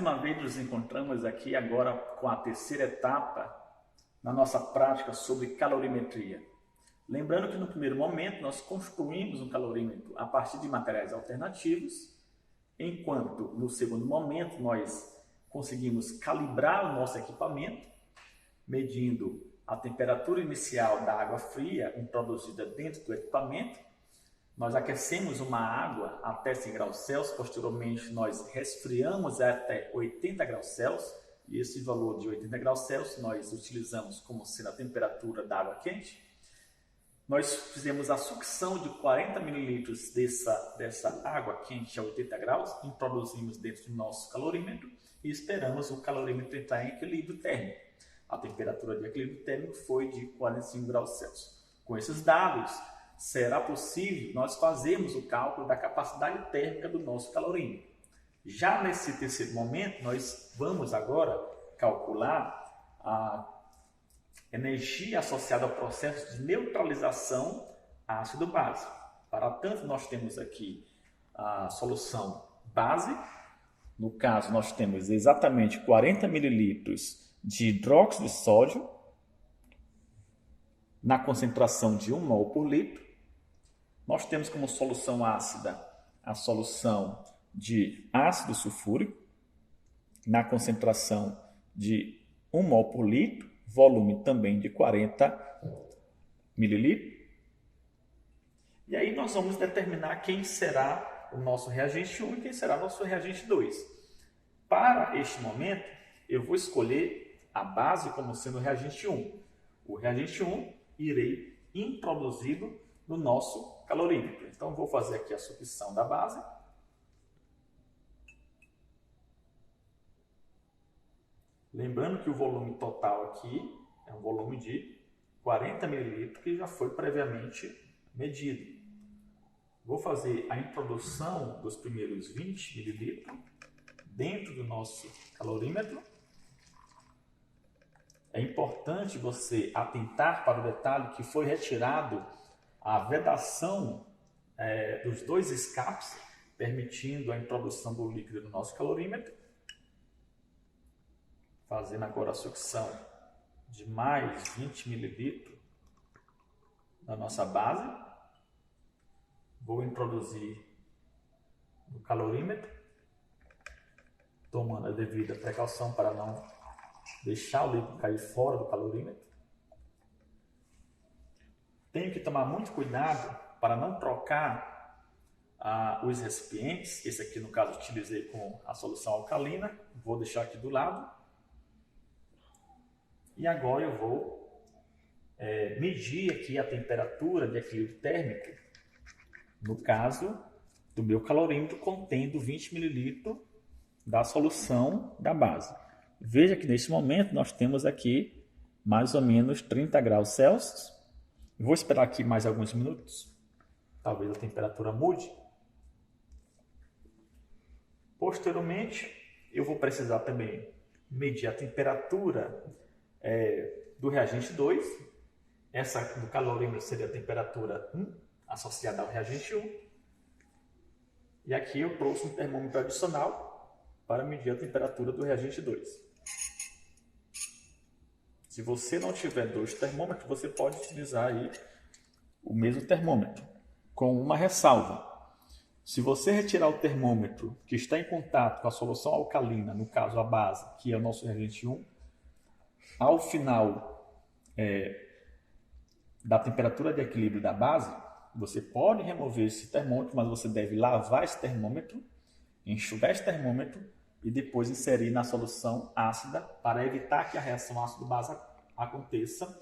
uma vez nos encontramos aqui agora com a terceira etapa na nossa prática sobre calorimetria. Lembrando que no primeiro momento nós construímos um calorímetro a partir de materiais alternativos, enquanto no segundo momento nós conseguimos calibrar o nosso equipamento, medindo a temperatura inicial da água fria introduzida dentro do equipamento. Nós aquecemos uma água até 100 graus Celsius, posteriormente nós resfriamos até 80 graus Celsius, e esse valor de 80 graus Celsius nós utilizamos como sendo a temperatura da água quente. Nós fizemos a sucção de 40 ml dessa água quente a 80 graus, introduzimos dentro do nosso calorímetro e esperamos o calorímetro entrar em equilíbrio térmico. A temperatura de equilíbrio térmico foi de 45 graus Celsius. Com esses dados, será possível nós fazermos o cálculo da capacidade térmica do nosso calorímetro. Já nesse terceiro momento, nós vamos agora calcular a energia associada ao processo de neutralização ácido-base. Para tanto, nós temos aqui a solução base. No caso, nós temos exatamente 40 ml de hidróxido de sódio na concentração de 1 mol por litro. Nós temos como solução ácida a solução de ácido sulfúrico na concentração de 1 mol por litro, volume também de 40 ml. E aí nós vamos determinar quem será o nosso reagente 1 e quem será o nosso reagente 2. Para este momento, eu vou escolher a base como sendo o reagente 1. O reagente 1 irei introduzi-lo no nosso calorímetro. Então, vou fazer aqui a sucção da base. Lembrando que o volume total aqui é um volume de 40 ml que já foi previamente medido. Vou fazer a introdução dos primeiros 20 ml dentro do nosso calorímetro. É importante você atentar para o detalhe que foi retirado a vedação dos dois escapes, permitindo a introdução do líquido no nosso calorímetro. Fazendo agora a sucção de mais 20 ml da nossa base. Vou introduzir no calorímetro, tomando a devida precaução para não deixar o líquido cair fora do calorímetro. Tenho que tomar muito cuidado para não trocar os recipientes. Esse aqui, no caso, utilizei com a solução alcalina. Vou deixar aqui do lado. E agora eu vou medir aqui a temperatura de equilíbrio térmico, no caso do meu calorímetro contendo 20 ml da solução da base. Veja que nesse momento nós temos aqui mais ou menos 30 graus Celsius. Vou esperar aqui mais alguns minutos, talvez a temperatura mude. Posteriormente, eu vou precisar também medir a temperatura do reagente 2. Essa do calorímetro seria a temperatura 1, associada ao reagente 1. E aqui eu trouxe um termômetro adicional para medir a temperatura do reagente 2. Se você não tiver dois termômetros, você pode utilizar aí o mesmo termômetro, com uma ressalva. Se você retirar o termômetro que está em contato com a solução alcalina, no caso a base, que é o nosso reagente 1, ao final da temperatura de equilíbrio da base, você pode remover esse termômetro, mas você deve lavar esse termômetro, enxugar esse termômetro e depois inserir na solução ácida para evitar que a reação ácido-base aconteça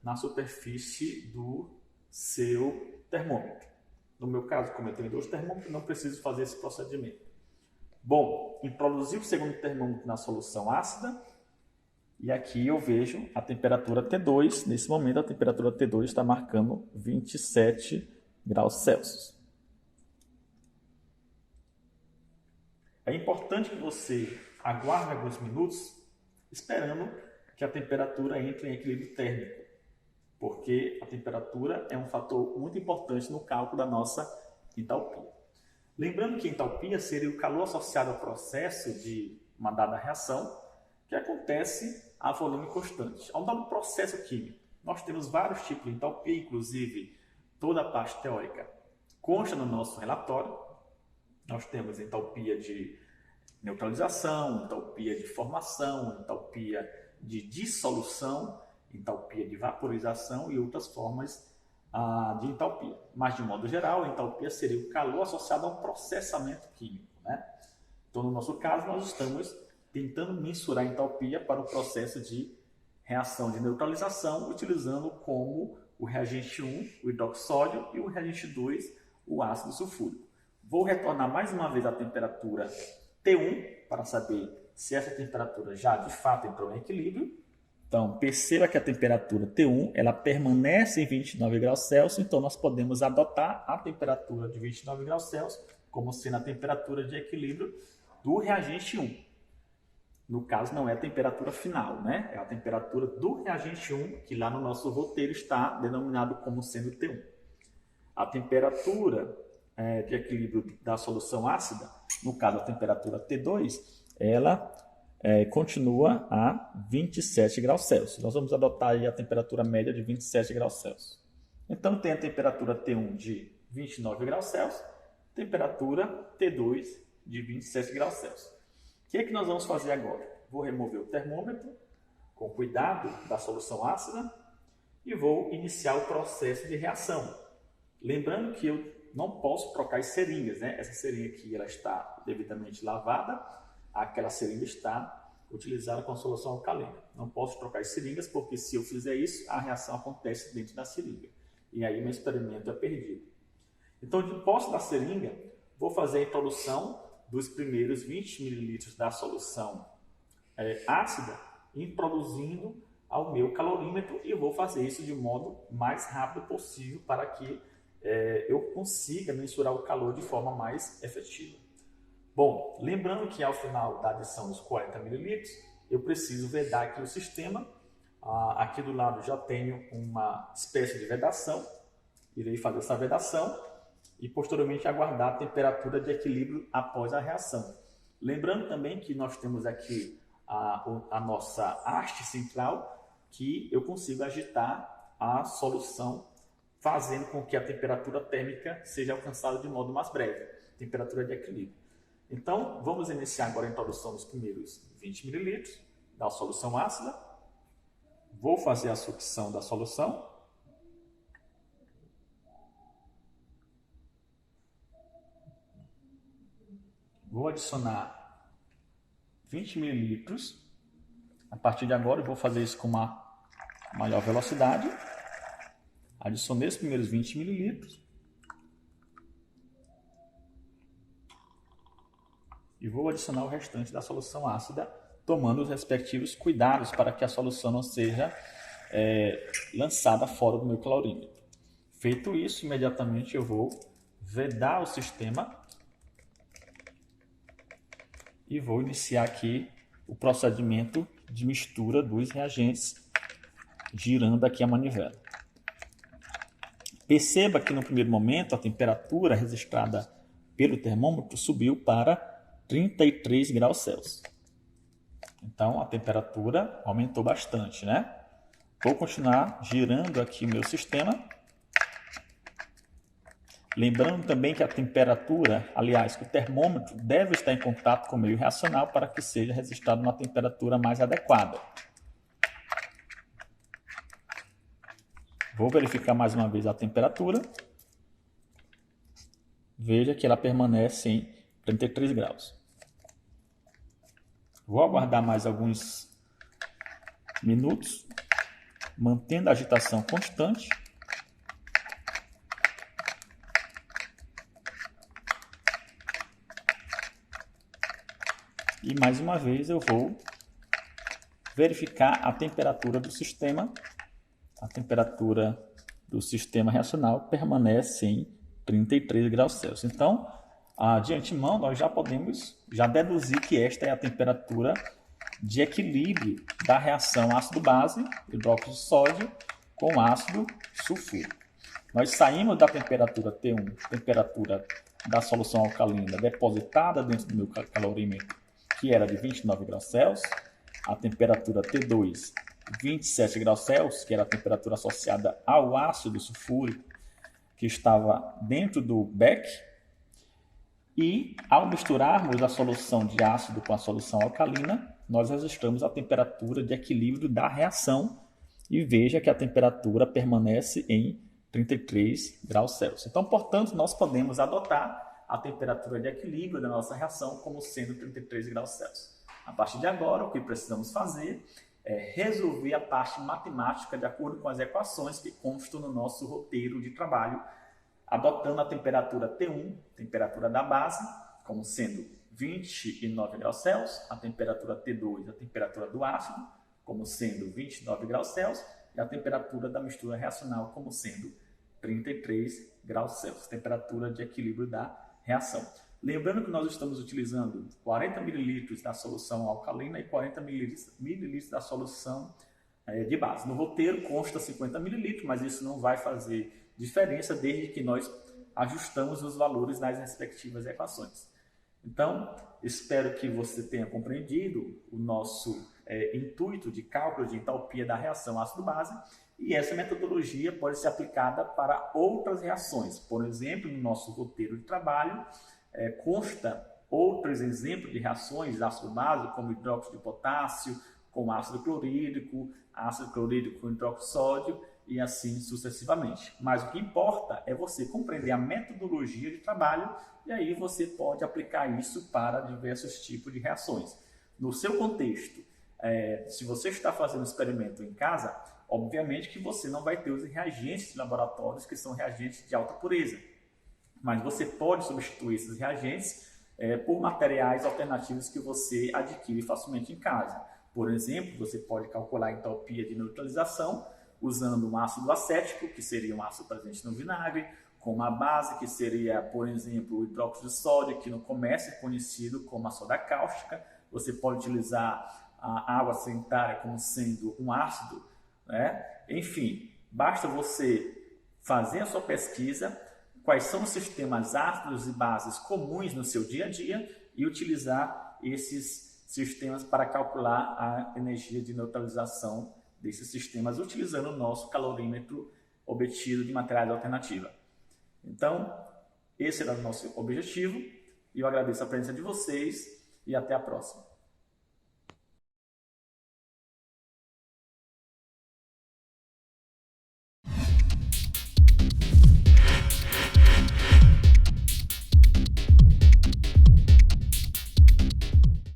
na superfície do seu termômetro. No meu caso, como eu tenho dois termômetros, não preciso fazer esse procedimento. Bom, introduzi o segundo termômetro na solução ácida e aqui eu vejo a temperatura T2. Nesse momento, a temperatura T2 está marcando 27 graus Celsius. É importante que você aguarde alguns minutos esperando que a temperatura entre em equilíbrio térmico, porque a temperatura é um fator muito importante no cálculo da nossa entalpia. Lembrando que entalpia seria o calor associado ao processo de uma dada reação que acontece a volume constante. Ao dado processo químico, nós temos vários tipos de entalpia, inclusive toda a parte teórica consta no nosso relatório. Nós temos entalpia de neutralização, entalpia de formação, entalpia de dissolução, entalpia de vaporização e outras formas de entalpia. Mas, de modo geral, a entalpia seria o calor associado a um processamento químico, né? Então, no nosso caso, nós estamos tentando mensurar a entalpia para o processo de reação de neutralização, utilizando como o reagente 1, o hidroxódio, e o reagente 2, o ácido sulfúrico. Vou retornar mais uma vez à temperatura T1 para saber se essa temperatura já de fato entrou em equilíbrio. Então, perceba que a temperatura T1 ela permanece em 29 graus Celsius, então nós podemos adotar a temperatura de 29 graus Celsius como sendo a temperatura de equilíbrio do reagente 1. No caso, não é a temperatura final, né? É a temperatura do reagente 1, que lá no nosso roteiro está denominado como sendo T1. A temperatura de equilíbrio da solução ácida, no caso a temperatura T2, ela continua a 27 graus Celsius. Nós vamos adotar aí a temperatura média de 27 graus Celsius. Então, tem a temperatura T1 de 29 graus Celsius, temperatura T2 de 27 graus Celsius. O que é que nós vamos fazer agora? Vou remover o termômetro com cuidado da solução ácida e vou iniciar o processo de reação. Lembrando que eu não posso trocar as seringas, né? Essa seringa aqui ela está devidamente lavada, aquela seringa está utilizada com solução alcalina. Não posso trocar as seringas porque se eu fizer isso, a reação acontece dentro da seringa. E aí meu experimento é perdido. Então, de posse da seringa, vou fazer a introdução dos primeiros 20 ml da solução ácida, introduzindo ao meu calorímetro, e vou fazer isso de modo mais rápido possível para que eu consiga mensurar o calor de forma mais efetiva. Bom, lembrando que ao final da adição dos 40 ml, eu preciso vedar aqui o sistema. Aqui do lado já tenho uma espécie de vedação, irei fazer essa vedação e posteriormente aguardar a temperatura de equilíbrio após a reação. Lembrando também que nós temos aqui a nossa haste central, que eu consigo agitar a solução, fazendo com que a temperatura térmica seja alcançada de modo mais breve, temperatura de equilíbrio. Então, vamos iniciar agora a introdução dos primeiros 20 ml da solução ácida. Vou fazer a sucção da solução. Vou adicionar 20 ml. A partir de agora eu vou fazer isso com uma maior velocidade. Adicionei os primeiros 20 ml. E vou adicionar o restante da solução ácida, tomando os respectivos cuidados para que a solução não seja lançada fora do meu calorímetro. Feito isso, imediatamente eu vou vedar o sistema e vou iniciar aqui o procedimento de mistura dos reagentes, girando aqui a manivela. Perceba que no primeiro momento a temperatura registrada pelo termômetro subiu para 33 graus Celsius. Então a temperatura aumentou bastante, né? Vou continuar girando aqui o meu sistema. Lembrando também que a temperatura, aliás, que o termômetro deve estar em contato com o meio reacional para que seja registrado uma temperatura mais adequada. Vou verificar mais uma vez a temperatura. Veja que ela permanece em 33 graus. Vou aguardar mais alguns minutos, mantendo a agitação constante. E mais uma vez eu vou verificar a temperatura do sistema. A temperatura do sistema reacional permanece em 33 graus Celsius. Então, de antemão, nós já podemos deduzir que esta é a temperatura de equilíbrio da reação ácido-base, hidróxido de sódio, com ácido sulfúrico. Nós saímos da temperatura T1, temperatura da solução alcalina depositada dentro do meu calorímetro, que era de 29 graus Celsius, a temperatura T2, 27 graus Celsius, que era a temperatura associada ao ácido sulfúrico, que estava dentro do beck, e ao misturarmos a solução de ácido com a solução alcalina, nós registramos a temperatura de equilíbrio da reação, e veja que a temperatura permanece em 33 graus Celsius. Então, portanto, nós podemos adotar a temperatura de equilíbrio da nossa reação como sendo 33 graus Celsius. A partir de agora, o que precisamos fazer é resolver a parte matemática de acordo com as equações que constam no nosso roteiro de trabalho, adotando a temperatura T1, temperatura da base, como sendo 29 graus Celsius, a temperatura T2, a temperatura do ácido, como sendo 29 graus Celsius, e a temperatura da mistura reacional como sendo 33 graus Celsius, temperatura de equilíbrio da reação. Lembrando que nós estamos utilizando 40 ml da solução alcalina e 40 ml da solução de base. No roteiro consta 50 ml, mas isso não vai fazer diferença desde que nós ajustamos os valores nas respectivas equações. Então, espero que você tenha compreendido o nosso intuito de cálculo de entalpia da reação ácido-base, e essa metodologia pode ser aplicada para outras reações. Por exemplo, no nosso roteiro de trabalho, consta outros exemplos de reações ácido-base, como hidróxido de potássio, com ácido clorídrico com hidróxido de sódio e assim sucessivamente. Mas o que importa é você compreender a metodologia de trabalho e aí você pode aplicar isso para diversos tipos de reações. No seu contexto, se você está fazendo um experimento em casa, obviamente que você não vai ter os reagentes de laboratórios que são reagentes de alta pureza. Mas você pode substituir esses reagentes por materiais alternativos que você adquire facilmente em casa. Por exemplo, você pode calcular a entalpia de neutralização usando um ácido acético, que seria um ácido presente no vinagre, com uma base que seria, por exemplo, o hidróxido de sódio, que no comércio é conhecido como a soda cáustica. Você pode utilizar a água sanitária como sendo um ácido, né? Enfim, basta você fazer a sua pesquisa, quais são os sistemas ácidos e bases comuns no seu dia a dia e utilizar esses sistemas para calcular a energia de neutralização desses sistemas, utilizando o nosso calorímetro obtido de materiais alternativos. Então, esse era o nosso objetivo e eu agradeço a presença de vocês e até a próxima.